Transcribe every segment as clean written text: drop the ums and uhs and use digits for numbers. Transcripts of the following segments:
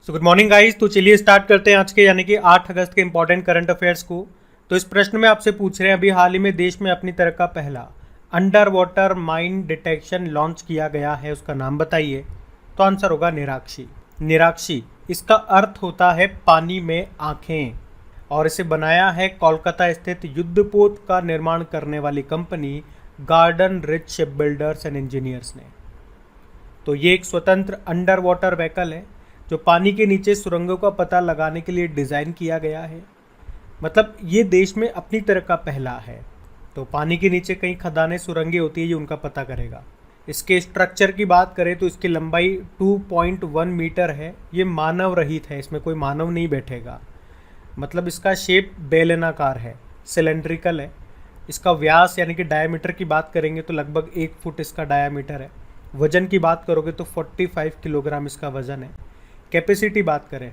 So good morning guys. तो चलिए start करते हैं आज के यानी कि 8 अगस्त के इंपॉर्टेंट करंट अफेयर्स को। तो इस प्रश्न में आपसे पूछ रहे हैं अभी हाल ही में देश में अपनी तरह का पहला under water mine detection launch किया गया है, उसका नाम बताइए। तो आंसर होगा निराक्षी। निराक्षी इसका अर्थ होता है पानी में आंखें, और इसे बनाया है कोलकाता स्थित युद्धपोत का निर्माण करने वाली company garden rich ship builders and engineers ने। तो ये एक स्वतंत्र अंडर वाटर व्हीकल है जो पानी के नीचे सुरंगों का पता लगाने के लिए डिज़ाइन किया गया है। मतलब ये देश में अपनी तरह का पहला है। तो पानी के नीचे कई खदानें सुरंगें होती है, ये उनका पता करेगा। इसके स्ट्रक्चर की बात करें तो इसकी लंबाई 2.1 मीटर है। ये मानव रहित है, इसमें कोई मानव नहीं बैठेगा। मतलब इसका शेप बेलनाकार है, सिलेंड्रिकल है। इसका व्यास यानी कि डायमीटर की बात करेंगे तो लगभग 1 फुट इसका डायमीटर है। वज़न की बात करोगे तो 45 किलोग्राम इसका वज़न है। कैपेसिटी बात करें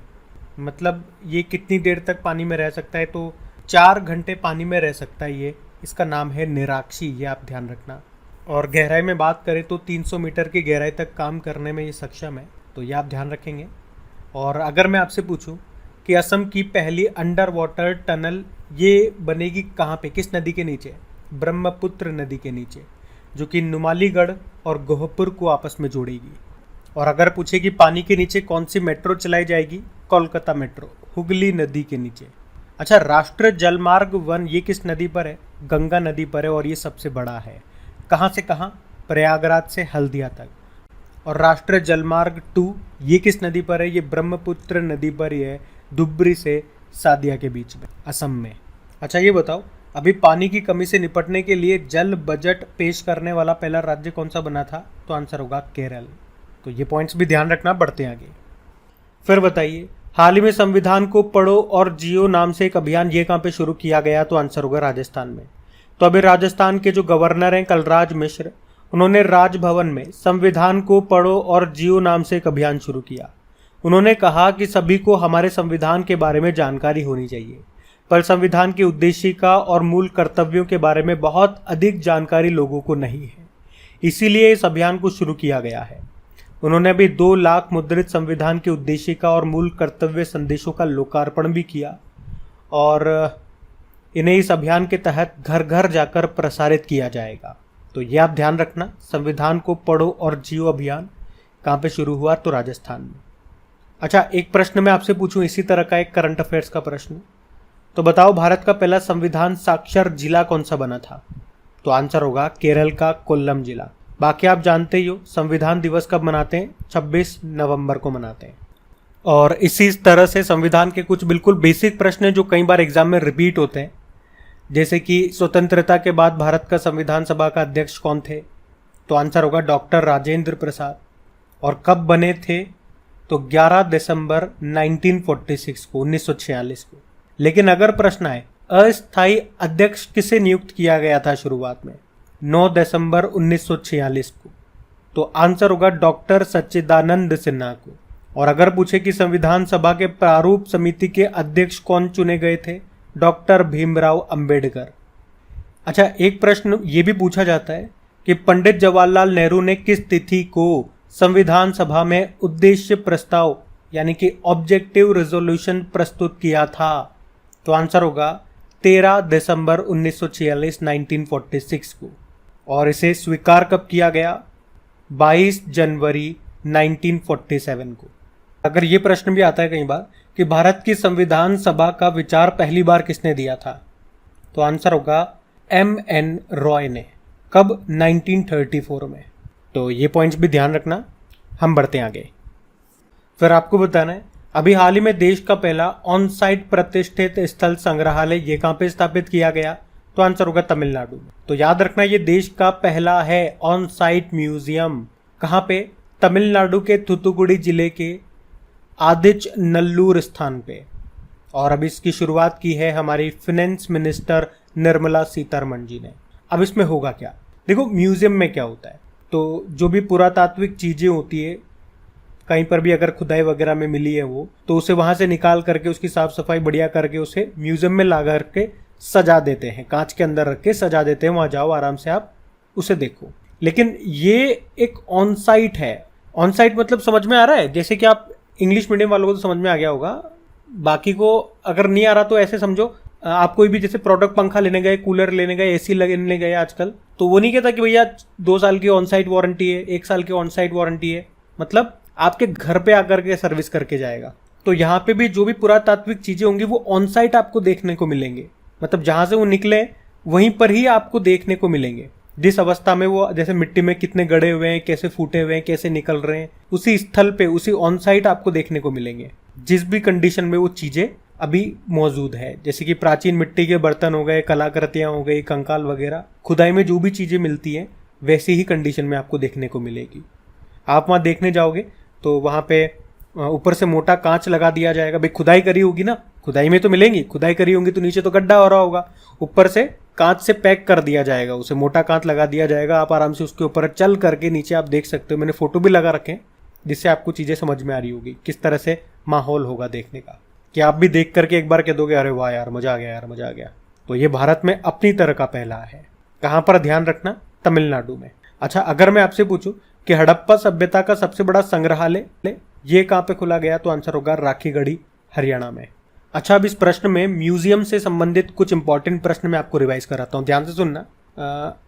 मतलब ये कितनी देर तक पानी में रह सकता है, तो 4 घंटे पानी में रह सकता है ये। इसका नाम है निराक्षी, ये आप ध्यान रखना। और गहराई में बात करें तो 300 मीटर की गहराई तक काम करने में ये सक्षम है, तो ये आप ध्यान रखेंगे। और अगर मैं आपसे पूछूं कि असम की पहली अंडर वाटर टनल ये बनेगी कहाँ पे, किस नदी के नीचे? ब्रह्मपुत्र नदी के नीचे, जो कि नुमालीगढ़ और गोहपुर को आपस में जोड़ेगी। और अगर पूछे कि पानी के नीचे कौन सी मेट्रो चलाई जाएगी, कोलकाता मेट्रो, हुगली नदी के नीचे। अच्छा, राष्ट्रीय जलमार्ग 1 ये किस नदी पर है? गंगा नदी पर है, और ये सबसे बड़ा है। कहाँ से कहाँ? प्रयागराज से हल्दिया तक। और राष्ट्रीय जलमार्ग 2 ये किस नदी पर है? ये ब्रह्मपुत्र नदी पर ही है, धुबरी से सादिया के बीच में, असम में। अच्छा ये बताओ, अभी पानी की कमी से निपटने के लिए जल बजट पेश करने वाला पहला राज्य कौन सा बना था? तो आंसर होगा केरल। तो ये पॉइंट्स भी ध्यान रखना, बढ़ते हैं आगे। फिर बताइए, हाल ही में संविधान को पढ़ो और जियो नाम से एक अभियान ये कहाँ पे शुरू किया गया? तो आंसर होगा राजस्थान में। तो अभी राजस्थान के जो गवर्नर हैं कलराज मिश्र, उन्होंने राजभवन में संविधान को पढ़ो और जियो नाम से एक अभियान शुरू किया। उन्होंने कहा कि सभी को हमारे संविधान के बारे में जानकारी होनी चाहिए, पर संविधान की उद्देशिका और मूल कर्तव्यों के बारे में बहुत अधिक जानकारी लोगों को नहीं है, इसीलिए इस अभियान को शुरू किया गया है। उन्होंने अभी 2 लाख मुद्रित संविधान की उद्देशिका और मूल कर्तव्य संदेशों का लोकार्पण भी किया, और इन्हें इस अभियान के तहत घर घर जाकर प्रसारित किया जाएगा। तो ये आप ध्यान रखना, संविधान को पढ़ो और जियो अभियान कहाँ पे शुरू हुआ? तो राजस्थान में। अच्छा, एक प्रश्न मैं आपसे पूछूं इसी तरह का, एक करंट अफेयर्स का प्रश्न। तो बताओ, भारत का पहला संविधान साक्षर जिला कौन सा बना था? तो आंसर होगा केरल का कोल्लम जिला। बाकी आप जानते ही हो संविधान दिवस कब मनाते हैं? 26 नवंबर को मनाते हैं। और इसी तरह से संविधान के कुछ बिल्कुल बेसिक प्रश्न जो कई बार एग्जाम में रिपीट होते हैं, जैसे कि स्वतंत्रता के बाद भारत का संविधान सभा का अध्यक्ष कौन थे? तो आंसर होगा डॉक्टर राजेंद्र प्रसाद। और कब बने थे? तो 11 दिसंबर 1946 को, 1946 को। लेकिन अगर प्रश्न आए अस्थायी अध्यक्ष किसे नियुक्त किया गया था शुरुआत में? 9 दिसंबर 1946 को। तो आंसर होगा डॉक्टर सच्चिदानंद सिन्हा को। और अगर पूछे कि संविधान सभा के प्रारूप समिति के अध्यक्ष कौन चुने गए थे? डॉक्टर भीमराव अंबेडकर। अच्छा, एक प्रश्न ये भी पूछा जाता है कि पंडित जवाहरलाल नेहरू ने किस तिथि को संविधान सभा में उद्देश्य प्रस्ताव यानी कि ऑब्जेक्टिव रेजोल्यूशन प्रस्तुत किया था? तो आंसर होगा 13 दिसंबर 1946, 1946 को। और इसे स्वीकार कब किया गया? 22 जनवरी 1947 को। अगर ये प्रश्न भी आता है कई बार कि भारत की संविधान सभा का विचार पहली बार किसने दिया था? तो आंसर होगा M.N. रॉय ने। कब? 1934 में। तो ये पॉइंट्स भी ध्यान रखना। हम बढ़ते हैं आगे। फिर आपको बताना है, अभी हाल ही में देश का पहला ऑन साइट प्रतिष्ठित स्थल संग्रहालय ये कहाँ पे स्थापित किया गया? तो आंसर होगा तमिलनाडु में। तो याद रखना, ये देश का पहला है ऑन साइट म्यूजियम। कहाँ पे? तमिलनाडु के थूथुकुडी जिले के आदिच नल्लूर स्थान पे। और अब इसकी शुरुआत की है हमारी फाइनेंस मिनिस्टर निर्मला सीतारमण जी ने। अब इसमें होगा क्या? देखो, म्यूजियम में क्या होता है, तो जो भी पुरातात्विक चीजें होती है, कहीं पर भी अगर खुदाई वगैरह में मिली है वो, तो उसे वहां से निकाल करके उसकी साफ सफाई बढ़िया करके उसे म्यूजियम में ला करके सजा देते हैं, कांच के अंदर रख के सजा देते हैं। वहां जाओ, आराम से आप उसे देखो। लेकिन ये एक ऑन साइट है। ऑन साइट मतलब समझ में आ रहा है? जैसे कि आप इंग्लिश मीडियम वालों को तो समझ में आ गया होगा, बाकी को अगर नहीं आ रहा तो ऐसे समझो, आप कोई भी जैसे प्रोडक्ट पंखा लेने गए, कूलर लेने गए, एसी लेने गए आजकल, तो वो नहीं कहता कि भैया 2 साल की ऑन साइट वारंटी है, 1 साल की ऑन साइट वारंटी है, मतलब आपके घर पे आकर के सर्विस करके जाएगा। तो यहाँ पे भी जो भी पुरातात्विक चीजें होंगी वो ऑन साइट आपको देखने को मिलेंगे, मतलब जहां से वो निकले वहीं पर ही आपको देखने को मिलेंगे। जिस अवस्था में वो, जैसे मिट्टी में कितने गड़े हुए हैं, कैसे फूटे हुए हैं, कैसे निकल रहे हैं, उसी स्थल पे, उसी ऑन साइट आपको देखने को मिलेंगे। जिस भी कंडीशन में वो चीजें अभी मौजूद है, जैसे कि प्राचीन मिट्टी के बर्तन हो गए, कलाकृतियां हो गई, कंकाल वगैरह, खुदाई में जो भी चीजें मिलती हैं वैसी ही कंडीशन में आपको देखने को मिलेगी। आप वहां देखने जाओगे तो वहां पे ऊपर से मोटा कांच लगा दिया जाएगा। भाई खुदाई करी होगी ना, खुदाई में तो मिलेंगी, खुदाई करी होंगी तो नीचे तो गड्ढा हो रहा होगा, ऊपर से कांच से पैक कर दिया जाएगा, उसे मोटा कांच लगा दिया जाएगा। आप आराम से उसके ऊपर चल करके नीचे आप देख सकते हो। मैंने फोटो भी लगा रखे हैं जिससे आपको चीजें समझ में आ रही होगी किस तरह से माहौल होगा देखने का, कि आप भी देख करके एक बार कह दोगे अरे वाह यार मजा आ गया, यार मजा आ गया। तो ये भारत में अपनी तरह का पहला है। कहां पर ध्यान रखना, तमिलनाडु में। अच्छा, अगर मैं आपसे पूछूं कि हड़प्पा सभ्यता का सबसे बड़ा संग्रहालय ये कहां पे खुला गया, तो आंसर होगा राखीगढ़ी, हरियाणा में। अच्छा, अब इस प्रश्न में म्यूजियम से संबंधित कुछ इंपॉर्टेंट प्रश्न मैं आपको रिवाइज कराता हूं, ध्यान से सुनना।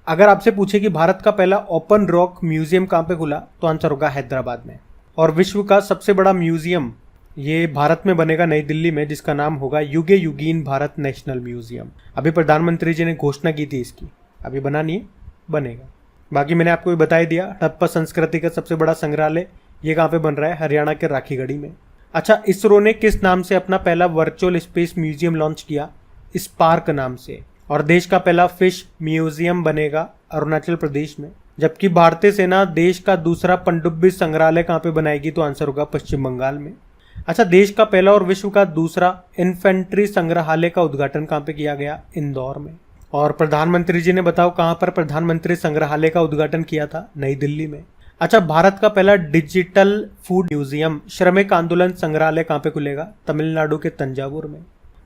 अगर आपसे पूछे कि भारत का पहला ओपन रॉक म्यूजियम कहां पे खुला, तो आंसर होगा हैदराबाद में। और विश्व का सबसे बड़ा म्यूजियम ये भारत में बनेगा, नई दिल्ली में, जिसका नाम होगा युगे युगीन भारत नेशनल म्यूजियम। अभी प्रधानमंत्री जी ने घोषणा की थी इसकी, अभी बना नहीं है, बनेगा। बाकी मैंने आपको भी बता ही दिया, हड़प्पा संस्कृति का सबसे बड़ा संग्रहालय ये कहाँ पे बन रहा है, हरियाणा के राखीगढ़ी में। अच्छा, इसरो ने किस नाम से अपना पहला वर्चुअल स्पेस म्यूजियम लॉन्च किया, स्पार्क नाम से। और देश का पहला फिश म्यूजियम बनेगा अरुणाचल प्रदेश में। जबकि भारतीय सेना देश का दूसरा पनडुब्बी संग्रहालय कहाँ पे बनाएगी, तो आंसर होगा पश्चिम बंगाल में। अच्छा, देश का पहला और विश्व का दूसरा इन्फेंट्री संग्रहालय का उद्घाटन कहाँ पे किया गया, इंदौर में। और प्रधानमंत्री जी ने बताओ कहां पर प्रधानमंत्री संग्रहालय का उद्घाटन किया था, नई दिल्ली में। अच्छा, भारत का पहला डिजिटल फूड म्यूजियम श्रमिक आंदोलन संग्रहालय कहां पे खुलेगा, तमिलनाडु के तंजावुर में।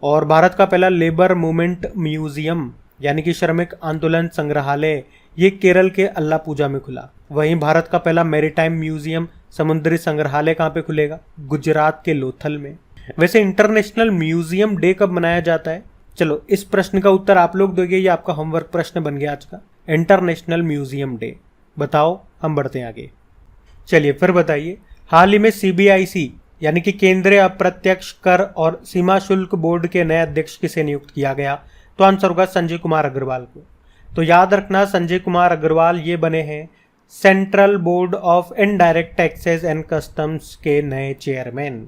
और भारत का पहला लेबर मूवमेंट म्यूजियम यानी कि श्रमिक आंदोलन संग्रहालय ये केरल के अल्लापूजा में खुला। वहीं भारत का पहला मैरीटाइम म्यूजियम समुद्री संग्रहालय कहां पे खुलेगा, गुजरात के लोथल में। वैसे इंटरनेशनल म्यूजियम डे कब मनाया जाता है, चलो इस प्रश्न का उत्तर आप लोग दोगे, ये आपका होमवर्क प्रश्न बन गया आज का। इंटरनेशनल म्यूजियम डे बताओ, हम बढ़ते हैं आगे। चलिए फिर बताइए, हाल ही में सीबीआईसी यानी कि केंद्रीय अप्रत्यक्ष कर और सीमा शुल्क बोर्ड के नए अध्यक्ष किसे नियुक्त किया गया, तो आंसर होगा संजय कुमार अग्रवाल को। तो याद रखना, संजय कुमार अग्रवाल ये बने हैं central board of indirect taxes and customs के नए चेयरमैन।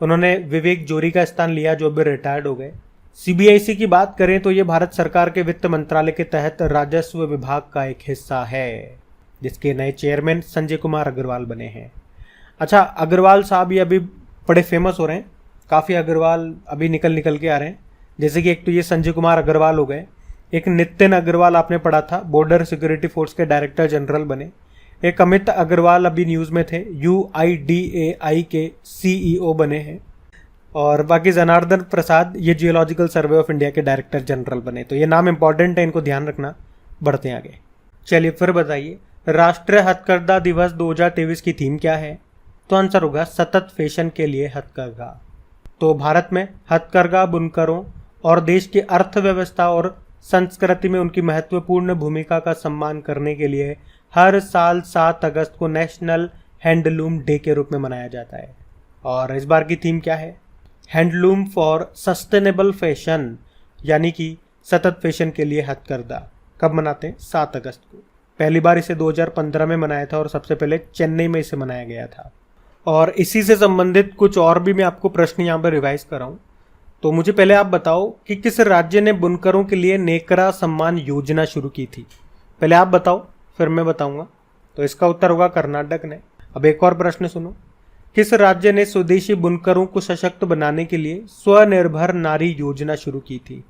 उन्होंने विवेक जोरी का स्थान लिया जो अभी रिटायर्ड हो गए। सीबीआईसी की बात करें तो ये भारत सरकार के वित्त मंत्रालय के तहत राजस्व विभाग का एक हिस्सा है, जिसके नए चेयरमैन संजय कुमार अग्रवाल बने हैं। अच्छा, अग्रवाल साहब ये अभी बड़े फेमस हो रहे हैं, काफ़ी अग्रवाल अभी निकल के आ रहे हैं। जैसे कि एक तो ये संजय कुमार अग्रवाल हो गए, एक नितिन अग्रवाल आपने पढ़ा था, बॉर्डर सिक्योरिटी फोर्स के डायरेक्टर जनरल बने। एक अमित अग्रवाल अभी न्यूज़ में थे, UIDAI के CEO बने हैं। और बाकी जनार्दन प्रसाद ये जियोलॉजिकल सर्वे ऑफ इंडिया के डायरेक्टर जनरल बने। तो ये नाम इंपॉर्टेंट है, इनको ध्यान रखना। बढ़ते हैं आगे। चलिए फिर बताइए, राष्ट्रीय हथकरघा दिवस 2023 की थीम क्या है, तो आंसर होगा सतत फैशन के लिए हथकरघा। तो भारत में हथकरघा बुनकरों और देश की अर्थव्यवस्था और संस्कृति में उनकी महत्वपूर्ण भूमिका का सम्मान करने के लिए हर साल 7 अगस्त को नेशनल हैंडलूम डे के रूप में मनाया जाता है। और इस बार की थीम क्या है, हैंडलूम फॉर सस्टेनेबल फैशन, यानी कि सतत फैशन के लिए हथकरघा। कब मनाते हैं, 7 अगस्त को। पहली बार इसे 2015 में मनाया था और सबसे पहले चेन्नई में इसे मनाया गया था। और इसी से संबंधित कुछ और भी मैं आपको प्रश्न यहाँ पर रिवाइज कर रहा हूँ। तो मुझे पहले आप बताओ कि किस राज्य ने बुनकरों के लिए नेकरा सम्मान योजना शुरू की थी, पहले आप बताओ फिर मैं बताऊंगा। तो इसका उत्तर होगा कर्नाटक ने। अब एक और प्रश्न सुनो, किस राज्य ने स्वदेशी बुनकरों को सशक्त बनाने के लिए स्वनिर्भर नारी योजना शुरू की थी।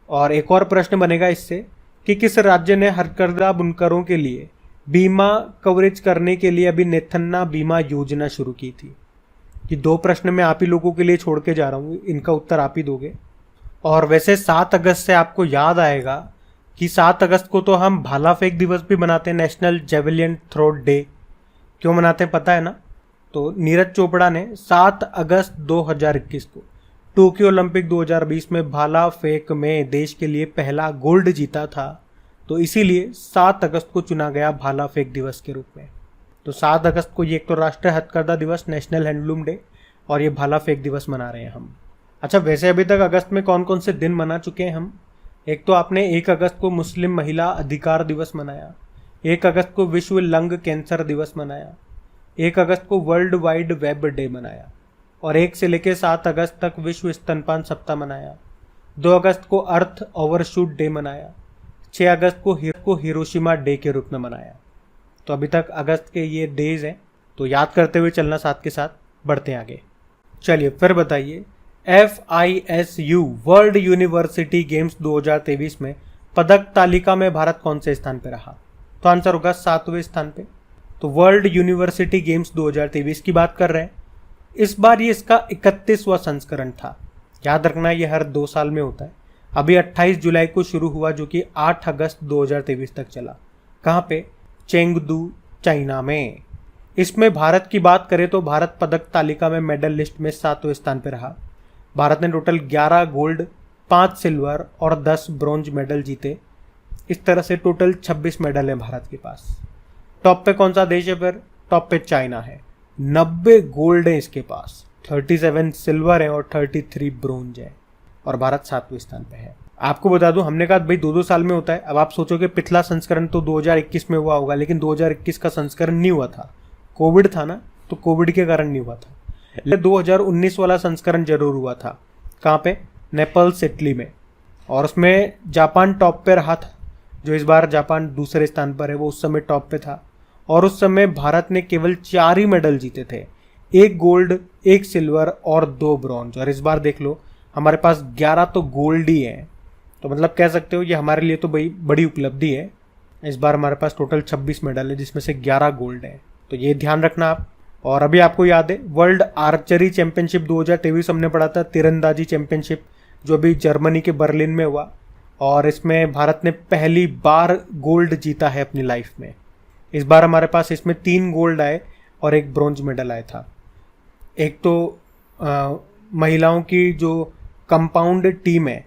और एक और प्रश्न बनेगा इससे कि किस राज्य ने हथकरघा बुनकरों के लिए बीमा कवरेज करने के लिए अभी नेथन्ना बीमा योजना शुरू की थी। कि 2 प्रश्न मैं आप ही लोगों के लिए छोड़ के जा रहा हूँ, इनका उत्तर आप ही दोगे। और वैसे 7 अगस्त से आपको याद आएगा कि 7 अगस्त को तो हम भाला फेंक दिवस भी मनाते हैं, नेशनल जेवलिन थ्रो डे। क्यों मनाते हैं पता है ना, तो नीरज चोपड़ा ने 7 अगस्त 2021 को टोक्यो ओलंपिक 2020 में भाला फेंक में देश के लिए पहला गोल्ड जीता था। तो इसीलिए 7 अगस्त को चुना गया भाला फेंक दिवस के रूप में। तो 7 अगस्त को ये एक तो राष्ट्रीय हथकरघा दिवस, नेशनल हैंडलूम डे, और ये भाला फेंक दिवस मना रहे हैं हम। अच्छा, वैसे अभी तक अगस्त में कौन कौन से दिन मना चुके हैं हम? एक तो आपने 1 अगस्त को मुस्लिम महिला अधिकार दिवस मनाया, 1 अगस्त को विश्व लंग कैंसर दिवस मनाया, 1 अगस्त को वर्ल्ड वाइड वेब डे मनाया, और 1 से लेकर 7 अगस्त तक विश्व स्तनपान सप्ताह मनाया। 2 अगस्त को अर्थ ओवरशूट डे मनाया। 6 अगस्त को हिरोशिमा डे के रूप में मनाया। तो अभी तक अगस्त के ये डेज हैं, तो याद करते हुए चलना साथ के साथ, बढ़ते हैं आगे। चलिए फिर बताइए, FISU वर्ल्ड यूनिवर्सिटी गेम्स 2023 में पदक तालिका में भारत कौन से स्थान पर रहा? तो आंसर होगा 7वें स्थान पे। तो वर्ल्ड यूनिवर्सिटी गेम्स 2023 की बात कर रहे हैं। इस बार ये इसका 31वां संस्करण था। याद रखना, ये हर 2 साल में होता है। अभी 28 जुलाई को शुरू हुआ, जो कि 8 अगस्त 2023 तक चला। कहाँ पे? चेंगदू, चाइना में। इसमें भारत की बात करें तो भारत पदक तालिका में मेडल लिस्ट में 7वें स्थान पर रहा। भारत ने टोटल 11 गोल्ड, 5 सिल्वर और 10 ब्रॉन्ज मेडल जीते। इस तरह से टोटल 26 मेडल है भारत के पास। टॉप पे कौन सा देश है फिर? टॉप पे चाइना है, 90 गोल्ड है इसके पास, 37 सिल्वर है और 33 ब्रोंज है, और भारत 7वें स्थान पे है। आपको बता दूं, हमने कहा भाई 2-2 साल में होता है। अब आप सोचोगे पिछला संस्करण तो 2021 में हुआ होगा, लेकिन 2021 का संस्करण नहीं हुआ था, कोविड था ना, तो कोविड के कारण नहीं हुआ था। लेकिन 2019 वाला संस्करण जरूर हुआ था। कहाँ पे? नेपल्स, इटली में, और उसमें जापान टॉप पे रहा था। जो इस बार जापान दूसरे स्थान पर है, वो उस समय टॉप पे था, और उस समय भारत ने केवल 4 ही मेडल जीते थे, 1 गोल्ड, 1 सिल्वर और 2 ब्रॉन्ज। और इस बार देख लो, हमारे पास 11 तो गोल्ड ही है। तो मतलब कह सकते हो ये हमारे लिए तो भाई बड़ी उपलब्धि है। इस बार हमारे पास टोटल 26 मेडल है, जिसमें से 11 गोल्ड है। तो ये ध्यान रखना आप। और अभी आपको याद है, वर्ल्ड आर्चरी चैंपियनशिप 2023 हमने पढ़ा था, तीरंदाजी चैंपियनशिप, जो अभी जर्मनी के बर्लिन में हुआ, और इसमें भारत ने पहली बार गोल्ड जीता है अपनी लाइफ में। इस बार हमारे पास इसमें 3 गोल्ड आए और 1 ब्रॉन्ज मेडल आया था। एक तो महिलाओं की जो कंपाउंड टीम है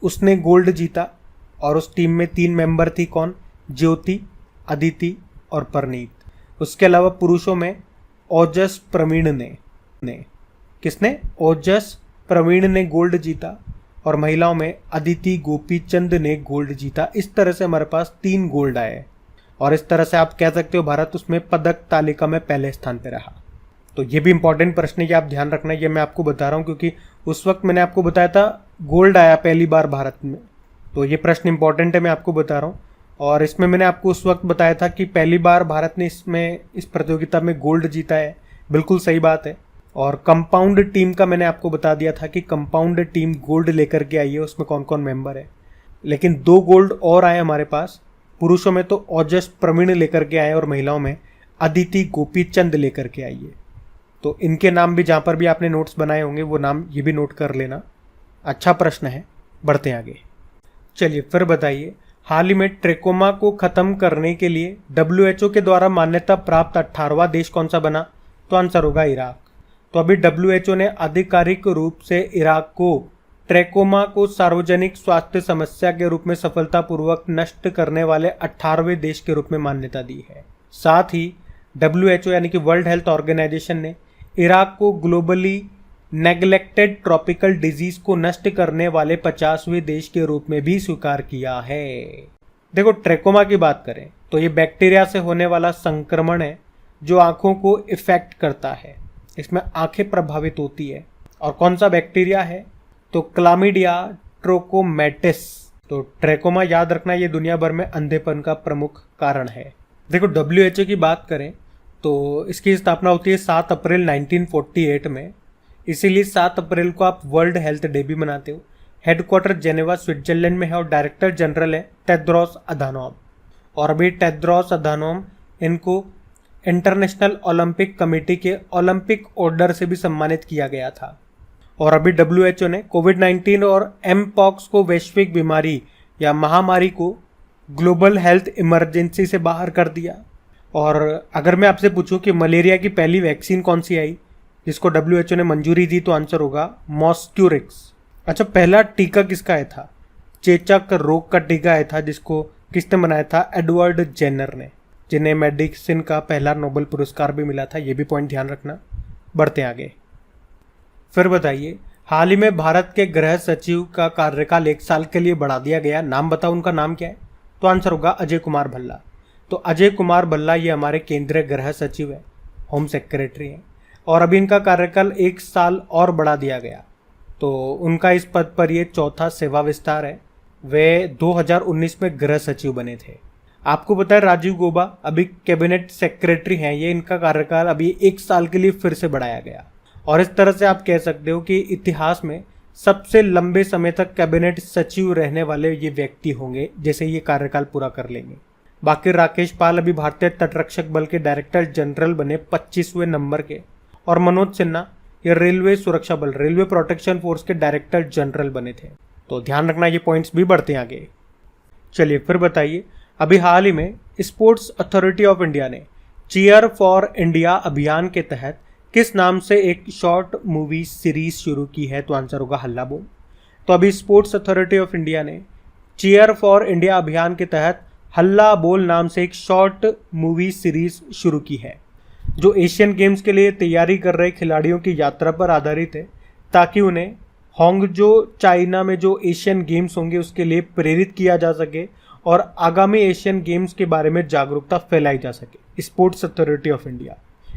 उसने गोल्ड जीता, और उस टीम में 3 मेंबर थी। कौन? ज्योति, अदिति और परनीत। उसके अलावा पुरुषों में ओजस प्रवीण ने किसने? ओजस प्रवीण ने गोल्ड जीता, और महिलाओं में अदिति गोपीचंद ने गोल्ड जीता। इस तरह से हमारे पास 3 गोल्ड आए, और इस तरह से आप कह सकते हो भारत उसमें पदक तालिका में पहले स्थान पर रहा। तो ये भी इंपॉर्टेंट प्रश्न है, ये आप ध्यान रखना। ये मैं आपको बता रहा हूँ क्योंकि उस वक्त मैंने आपको बताया था गोल्ड आया पहली बार भारत में। तो ये प्रश्न इंपॉर्टेंट है, मैं आपको बता रहा हूँ। और इसमें मैंने आपको उस वक्त बताया था कि पहली बार भारत ने इस प्रतियोगिता में गोल्ड जीता है। बिल्कुल सही बात है। और कंपाउंड टीम का मैंने आपको बता दिया था कि कंपाउंड टीम गोल्ड लेकर के आई है, उसमें कौन कौन मेंबर है। लेकिन 2 गोल्ड और आए हमारे पास। पुरुषों में तो ओजस प्रवीण लेकर के आए, और महिलाओं में अदिति गोपीचंद लेकर के आई है। तो इनके नाम भी, जहाँ पर भी आपने नोट्स बनाए होंगे, वो नाम ये भी नोट कर लेना। अच्छा प्रश्न है, बढ़ते हैं आगे। चलिए फिर बताइए, हाल ही में ट्रेकोमा को खत्म करने के लिए WHO के द्वारा मान्यता प्राप्त 18वां देश कौन सा बना? तो आंसर होगा इराक। तो अभी WHO ने आधिकारिक रूप से इराक को ट्रेकोमा को सार्वजनिक स्वास्थ्य समस्या के रूप में सफलतापूर्वक नष्ट करने वाले 18वें देश के रूप में मान्यता दी है। साथ ही WHO यानी कि वर्ल्ड हेल्थ ऑर्गेनाइजेशन ने इराक को ग्लोबली नेग्लेक्टेड ट्रॉपिकल डिजीज को नष्ट करने वाले 50वें देश के रूप में भी स्वीकार किया है। देखो, ट्रेकोमा की बात करें तो ये बैक्टीरिया से होने वाला संक्रमण है जो आंखों को इफेक्ट करता है। इसमें आंखें प्रभावित होती है। और कौन सा बैक्टीरिया है? तो क्लामिडिया ट्रोकोमेटिस। तो ट्रेकोमा याद रखना, ये दुनिया भर में अंधेपन का प्रमुख कारण है। देखो, WHO की बात करें तो इसकी स्थापना होती है 7 अप्रैल 1948 में। इसीलिए 7 अप्रैल को आप वर्ल्ड हेल्थ डे भी मनाते हो। हेडक्वार्टर जेनेवा स्विट्जरलैंड में है, और डायरेक्टर जनरल है टेड्रोस अधानोम। और अभी टेड्रोस अधानोम इनको इंटरनेशनल ओलंपिक कमेटी के ओलंपिक ऑर्डर से भी सम्मानित किया गया था। और अभी WHO ने कोविड-19 और एमपॉक्स को वैश्विक बीमारी या महामारी को ग्लोबल हेल्थ इमरजेंसी से बाहर कर दिया। और अगर मैं आपसे पूछूं कि मलेरिया की पहली वैक्सीन कौन सी आई जिसको WHO ने मंजूरी दी, तो आंसर होगा मॉस्क्यूरिक्स। अच्छा, पहला टीका किसका आया था? चेचक रोग का टीका आया था जिसको किसने बनाया था? एडवर्ड जेनर ने, जिन्हें मेडिसिन का पहला नोबेल पुरस्कार भी मिला था। ये भी पॉइंट ध्यान रखना। बढ़ते आगे। फिर बताइए, हाल ही में भारत के गृह सचिव का कार्यकाल 1 साल के लिए बढ़ा दिया गया। नाम बताओ, उनका नाम क्या है? तो आंसर होगा अजय कुमार भल्ला। तो अजय कुमार भल्ला ये हमारे केंद्रीय गृह सचिव है, होम सेक्रेटरी हैं, और अभी इनका कार्यकाल 1 साल और बढ़ा दिया गया। तो उनका इस पद पर ये चौथा सेवा विस्तार है। वे 2019 में गृह सचिव बने थे। आपको पता है राजीव गौबा अभी कैबिनेट सेक्रेटरी हैं, ये इनका कार्यकाल अभी 1 साल के लिए फिर से बढ़ाया गया। और इस तरह से आप कह सकते हो कि इतिहास में सबसे लंबे समय तक कैबिनेट सचिव रहने वाले ये व्यक्ति होंगे जैसे ये कार्यकाल पूरा कर लेंगे। बाकी राकेश पाल अभी भारतीय तटरक्षक बल के डायरेक्टर जनरल बने 25वें नंबर के, और मनोज सिन्हा ये रेलवे सुरक्षा बल, रेलवे प्रोटेक्शन फोर्स के डायरेक्टर जनरल बने थे। तो ध्यान रखना, ये पॉइंट्स भी बढ़ते हैं आगे। चलिए फिर बताइए, अभी हाल ही में स्पोर्ट्स अथॉरिटी ऑफ इंडिया ने चीयर फॉर इंडिया अभियान के तहत किस नाम से एक शॉर्ट मूवी सीरीज शुरू की है? तो आंसर होगा हल्ला बोल। तो अभी स्पोर्ट्स अथॉरिटी ऑफ इंडिया ने चीयर फॉर इंडिया अभियान के तहत हल्ला बोल नाम से एक शॉर्ट मूवी सीरीज शुरू की है, जो एशियन गेम्स के लिए तैयारी कर रहे खिलाड़ियों की यात्रा पर आधारित है, ताकि उन्हें हांगजो चाइना में जो एशियन गेम्स होंगे उसके लिए प्रेरित किया जा सके और आगामी एशियन गेम्स के बारे में जागरूकता फैलाई जा सके। स्पोर्ट्स अथॉरिटी ऑफ इंडिया,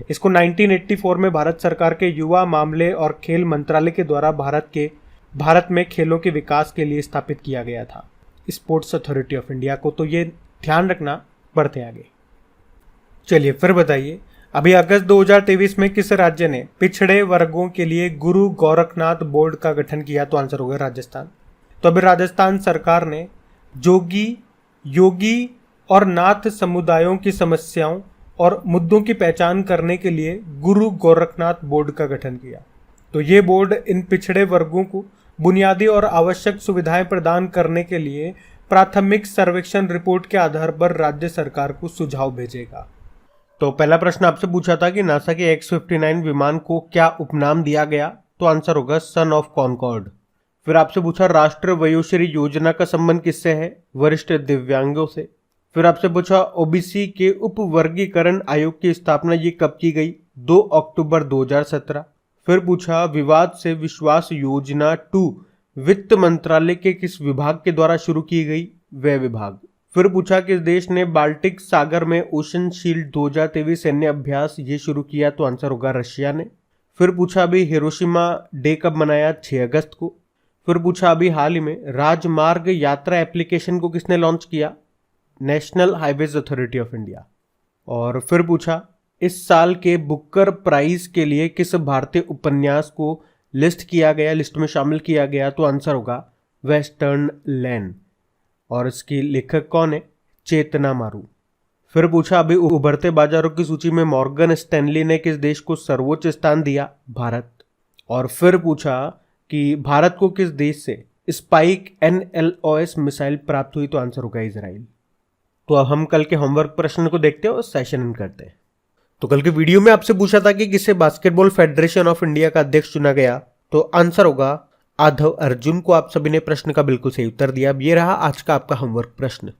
इसको 1984 में भारत सरकार के युवा मामले और खेल मंत्रालय के द्वारा भारत में खेलों के विकास के लिए स्थापित किया गया था, स्पोर्ट्स अथॉरिटी ऑफ इंडिया को। तो ये ध्यान रखना। बढ़ते आगे। चलिए फिर बताइए, अभी अगस्त 2023 में किस राज्य ने पिछड़े वर्गों के लिए गुरु गोरखनाथ बोर्ड का गठन किया? तो आंसर होगा राजस्थान। तो अभी राजस्थान सरकार ने जोगी, योगी और नाथ समुदायों की समस्याओं और मुद्दों की पहचान करने के लिए गुरु गोरखनाथ बोर्ड का गठन किया। तो ये बोर्ड इन पिछड़े वर्गों को बुनियादी और आवश्यक सुविधाएं प्रदान करने के लिए प्राथमिक सर्वेक्षण रिपोर्ट के आधार पर राज्य सरकार को सुझाव भेजेगा। तो पहला प्रश्न आपसे पूछा था कि नासा के X-59 विमान को क्या उपनाम दिया गया? तो आंसर होगा सन ऑफ कॉनकॉर्ड। फिर आपसे पूछा राष्ट्रीय वयोश्री योजना का संबंध किससे है? वरिष्ठ दिव्यांगों से। फिर आपसे पूछा ओबीसी के उप वर्गीकरण आयोग की स्थापना ये कब की गई? 2 अक्टूबर 2017। फिर पूछा विवाद से विश्वास योजना 2 वित्त मंत्रालय के किस विभाग के द्वारा शुरू की गई? वह विभाग। फिर पूछा किस देश ने बाल्टिक सागर में ओशन शील्ड 2023 सैन्य अभ्यास ये शुरू किया? तो आंसर होगा रशिया ने। फिर पूछा अभी हिरोशिमा डे कब मनाया? 6 अगस्त को। फिर पूछा अभी हाल ही में राजमार्ग यात्रा एप्लीकेशन को किसने लॉन्च किया? National highways authority of India. और फिर पूछा इस साल के बुकर प्राइज के लिए किस भारतीय उपन्यास को लिस्ट में शामिल किया गया? तो आंसर होगा वेस्टर्न लैंड। और इसकी लेखक कौन है? चेतना मारू। फिर पूछा अभी उभरते बाजारों की सूची में मॉर्गन स्टैनली ने किस देश को सर्वोच्च स्थान दिया? भारत। और फिर पूछा कि भारत को किस देश से स्पाइक NLOS मिसाइल प्राप्त हुई? तो आंसर होगा इजराइल। तो अब हम कल के होमवर्क प्रश्न को देखते हैं और सेशन इन करते हैं। तो कल के वीडियो में आपसे पूछा था कि किसे बास्केटबॉल फेडरेशन ऑफ इंडिया का अध्यक्ष चुना गया? तो आंसर होगा आधव अर्जुन को। आप सभी ने प्रश्न का बिल्कुल सही उत्तर दिया। अब ये रहा आज का आपका होमवर्क प्रश्न।